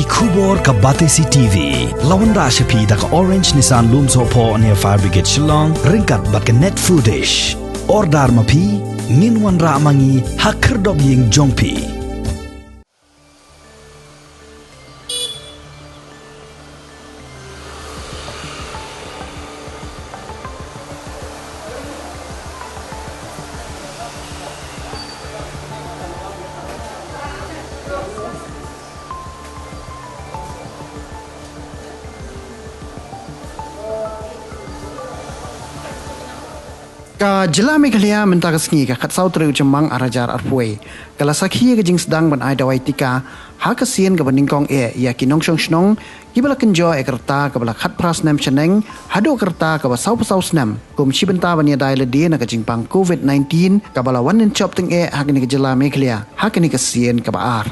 Kubor ka Batesi TV. Lawan Rashapi da ka Orange Nissan Loom Sopo near Fire Brigade Shillong. Ringkat bat ka net foodish. Ordar mapi. Minwan ra mangi hakerdog ying jongpi. Ka jela Meghalaya mentah kesngi ka kat sautri ucemang arajar arpuai. Kala sakhi ke jing Sdang ban ai Dawai Tika ha kesien ke beningkong ya kinong shong shnong kibala kenjo kerta ke bala khat pras Snem Sheneng Haduh kerta ke ba sau Snem kum shibenta ban ya dai le dia na ke jingpang COVID-19 ka bala wan nin chop teng ha kini ke jela Meghalaya ha kini kesien ke ba ar.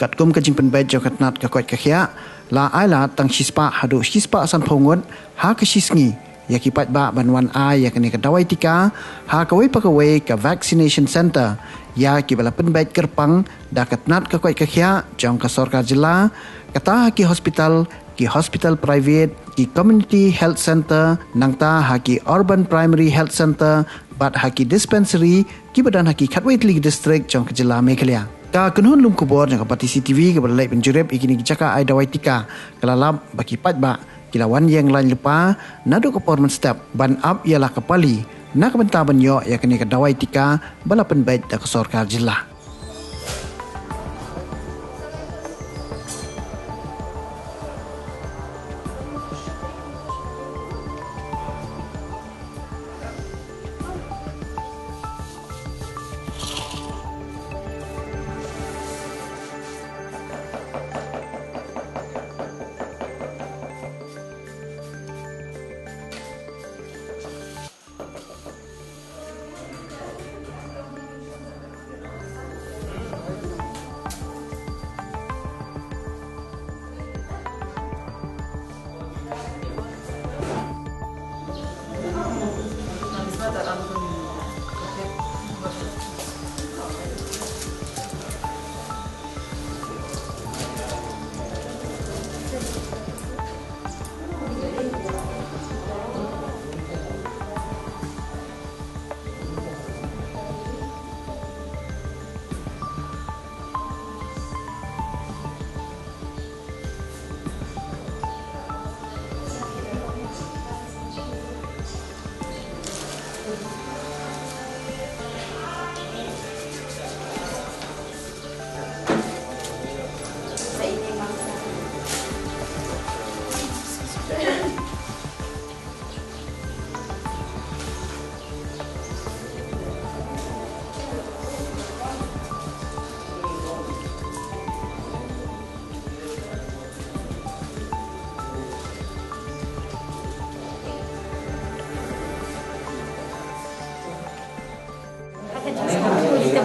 Kat kum ke jing pen bet jo kat nat ke kwat ke khia la ai la tang shispa Haduh shispa san phongot ha ke shisngi ya kipat ba banwan ai ya kini ke Dawai Tika ha kawai pakawai ke vaccination center ya kibala penbait kerpang da katnat ke kwai ke khia jong ka sarkar jila kata ki hospital private ki community health center nangta ha ki urban primary health center bat ha ki dispensary ki badan ha ki khatwai tli district jong ke jila Meghalaya ka kunhun lum kubor jong ka Batesi TV ke balai penjurep ikini jaka ai Dawai Tika kalalap baki pat ba kilawan yang lain lepa nadu ke performance step ban up ialah kepali nak bentar banyo ya kini ke Dawai Tika bala penbait da ke sarkar jila.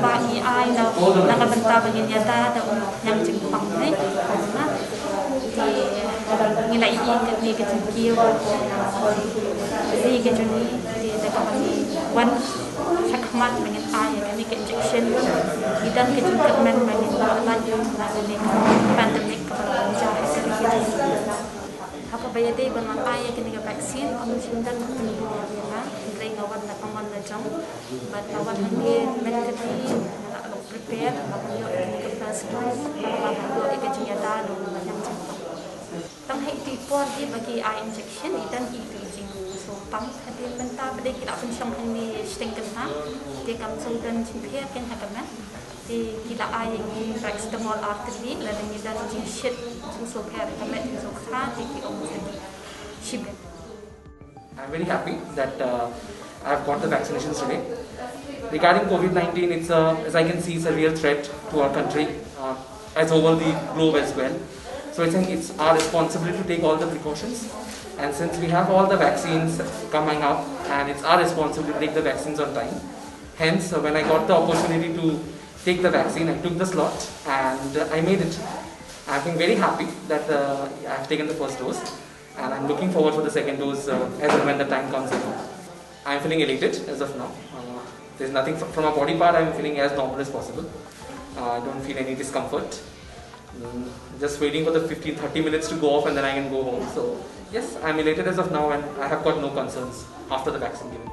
Bagi ai na nakabenta bagin yata da yang jingpang ni na di ngilai ke ni ke jingkiu di ke juni di da kapani wan sakmat bagin ai ke ni ke injection dan ke jingkamen bagin laju na ni pandemic kapal jah ke ni apa bayade ban ai ke ni vaksin on sindan ni na ngai ngawan na kaman na jang but awan hangi mentally prepared yo ke first class yo ke jiata do macam contoh tang hai ti por di bagi eye injection dan jing so pam hadi menta bade kita pun song ni sting kena dia kam so dan jimpia kan hakana di kita eye ni paracetamol artery la dan dan jing shit so pair kamet so kha di ki ship. I'm very happy that I've got the vaccinations today. Regarding COVID-19, it's as I can see, it's a real threat to our country, as over the globe as well. So I think it's our responsibility to take all the precautions. And since we have all the vaccines coming up, and it's our responsibility to take the vaccines on time. Hence, when I got the opportunity to take the vaccine, I took the slot and I made it. I've been very happy that I've taken the first dose. And I'm looking forward for the second dose as and when the time comes in. I'm feeling elated as of now. There's nothing from a body part. I'm feeling as normal as possible. I don't feel any discomfort. Just waiting for the 15-30 minutes to go off and then I can go home. So yes, I'm elated as of now and I have got no concerns after the vaccine given.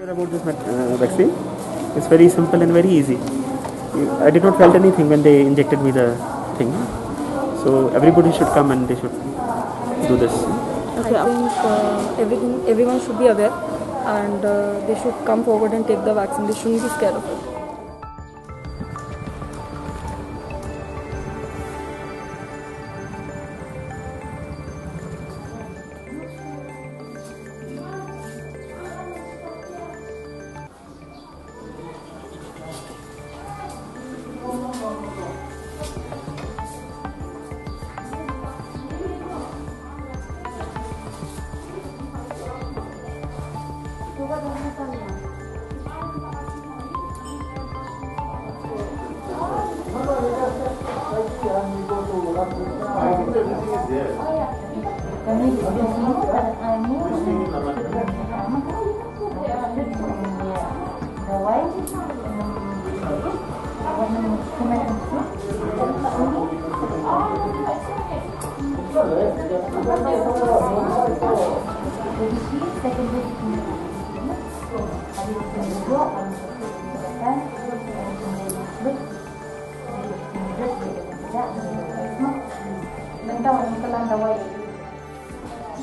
About this vaccine, it's very simple and very easy. I did not felt anything when they injected me the thing. So everybody should come and they should do this. Okay, I think everyone should be aware and they should come forward and take the vaccine. They shouldn't be scared of it.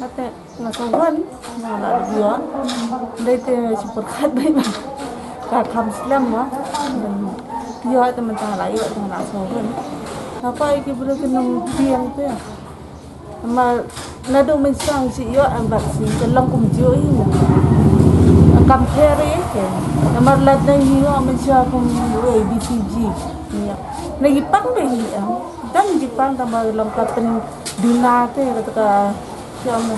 Ate, nasawan, nala dua. Dari tu super kat baik bang. Kakam Snem lah. Dia ada mentang layu, mentang nasawan. Apa iki boleh kena biang tu ya? Amma nado mensang si yo ambat si kelang kumjo ini. Compare ke. Amma lat na hiyo mensang kum BCG. Ya. Lagi pang deh ya. Dan Jepang tambah lengkapin dina ke kata siapa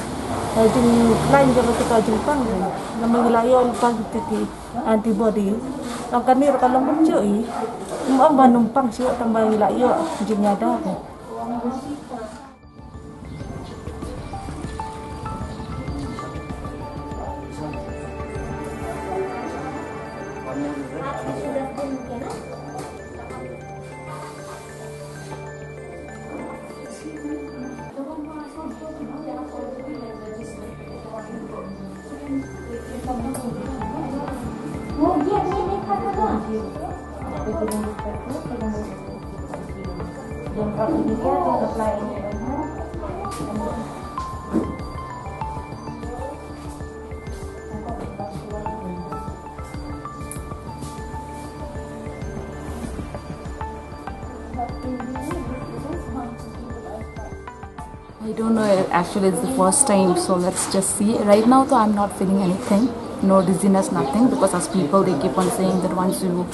jadi lain kalau kita Jepang nama wilayah lupa kita antibody langkah ni kalau mencuri mau numpang sih tambah wilayah Jingai dah. I don't know, actually it's the first time, so let's just see. Right now though I'm not feeling anything, no dizziness, nothing, because as people they keep on saying that once you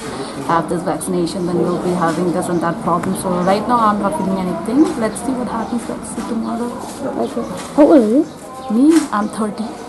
have this vaccination then you'll be having this and that problem. So right now I'm not feeling anything. Let's see what happens, let's see tomorrow. Okay. How old are you? Me, I'm 30.